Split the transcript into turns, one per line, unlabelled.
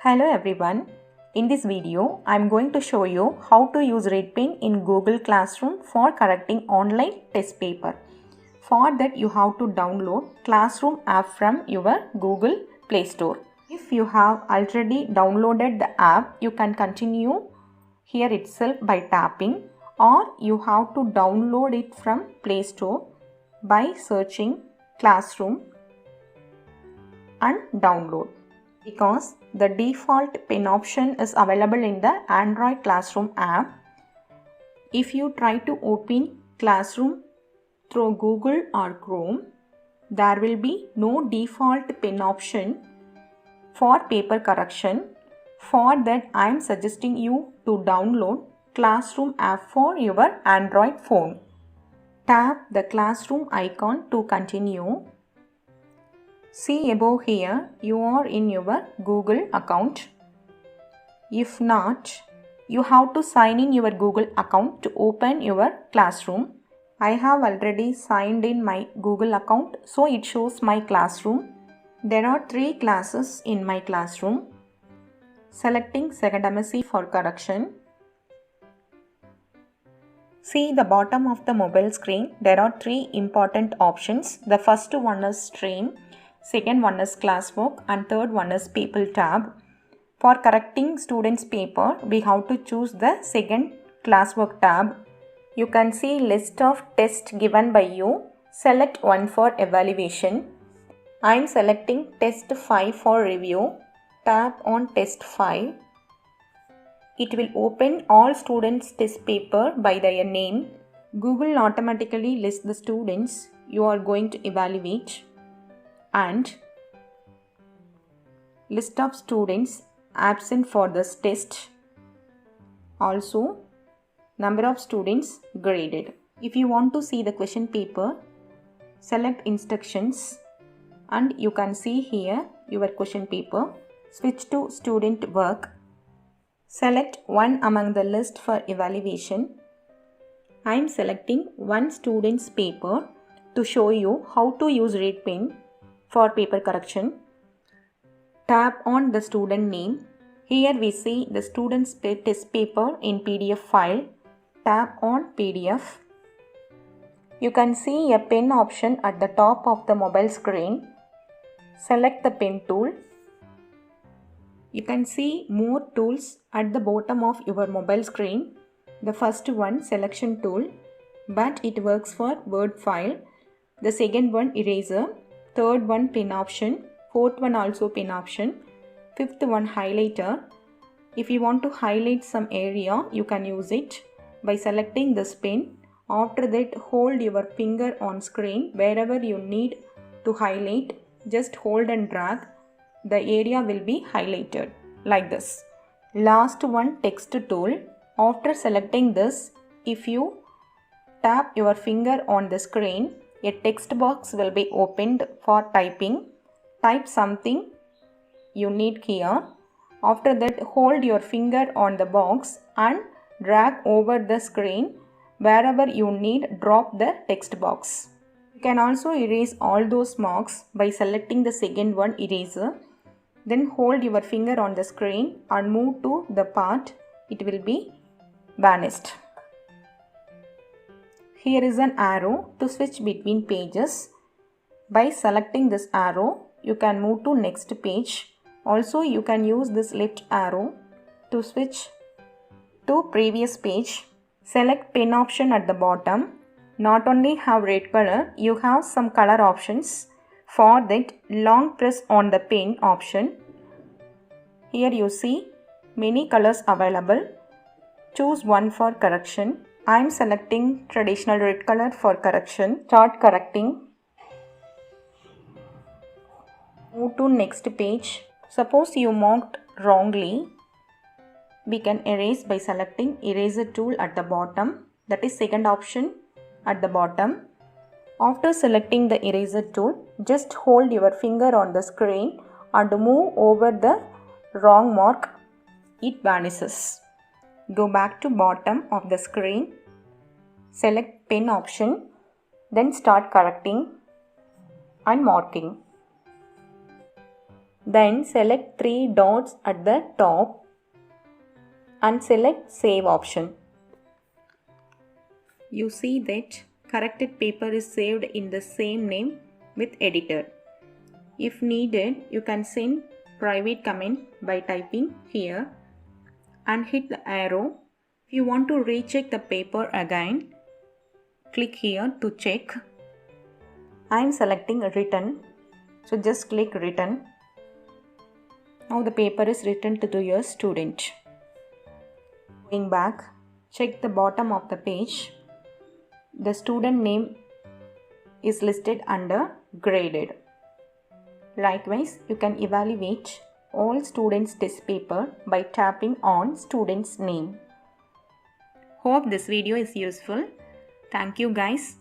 Hello everyone. In this video, I am going to show you how to use RedPen in Google Classroom for correcting online test paper. For that, you have to download Classroom app from your Google Play Store. If you have already downloaded the app, you can continue here itself by tapping, or you have to download it from Play Store by searching Classroom and download. Because the default pen option is available in the Android Classroom app. If you try to open Classroom through Google or Chrome, there will be no default pen option for paper correction. For that, I am suggesting you to download Classroom app for your Android phone. Tap the Classroom icon to continue. See above here, you are in your Google account. If not, you have to sign in your Google account to open your Classroom. I have already signed in my Google account, so it shows my Classroom. There are 3 classes in my Classroom. Selecting second MSc for correction. See the bottom of the mobile screen, there are 3 important options. The first one is stream. Second one is classwork and third one is people tab. For correcting students' paper, we have to choose the second classwork tab. You can see list of tests given by you. Select one for evaluation. I am selecting test 5 for review. Tap on test 5. It will open all students' test paper by their name. Google automatically lists the students you are going to evaluate and list of students absent for this test. Also, number of students graded. If you want to see the question paper, select instructions and you can see here your question paper. Switch to student work. Select one among the list for evaluation. I am selecting one student's paper to show you how to use RedPen for paper correction. Tap on the student name. Here we see the student's test paper in PDF file. Tap on PDF. You can see a pen option at the top of the mobile screen. Select the pen tool. You can see more tools at the bottom of your mobile screen. The first one, selection tool, but it works for Word file. The second one, eraser. Third one, pen option. Fourth one also pen option. Fifth one, highlighter. If you want to highlight some area, you can use it by selecting this pen. After that, hold your finger on screen. Wherever you need to highlight, just hold and drag. The area will be highlighted like this. Last one, text tool. After selecting this, if you tap your finger on the screen, a text box will be opened for typing. Type something you need here. After that, hold your finger on the box and drag over the screen. Wherever you need, drop the text box. You can also erase all those marks by selecting the second one, eraser. Then hold your finger on the screen and move to the part. It will be vanished. Here is an arrow to switch between pages. By selecting this arrow, you can move to next page. Also, you can use this left arrow to switch to previous page. Select pen option at the bottom. Not only have red color, you have some color options. For that, long press on the pen option. Here you see many colors available. Choose one for correction. I am selecting traditional red color for correction. Start correcting. Move to next page. Suppose you marked wrongly. We can erase by selecting eraser tool at the bottom. That is second option at the bottom. After selecting the eraser tool, just hold your finger on the screen and move over the wrong mark. It vanishes. Go back to bottom of the screen. Select pen option. Then start correcting and marking. Then select 3 dots at the top and select Save option. You see that corrected paper is saved in the same name with editor. If needed, you can send private comment by typing here and hit the arrow. If you want to recheck the paper again, click here to check. I am selecting written, so just click written. Now the paper is returned to your student. Going back, check the bottom of the page. The student name is listed under graded. Likewise, you can evaluate all students' test paper by tapping on student's name. Hope this video is useful. Thank you guys.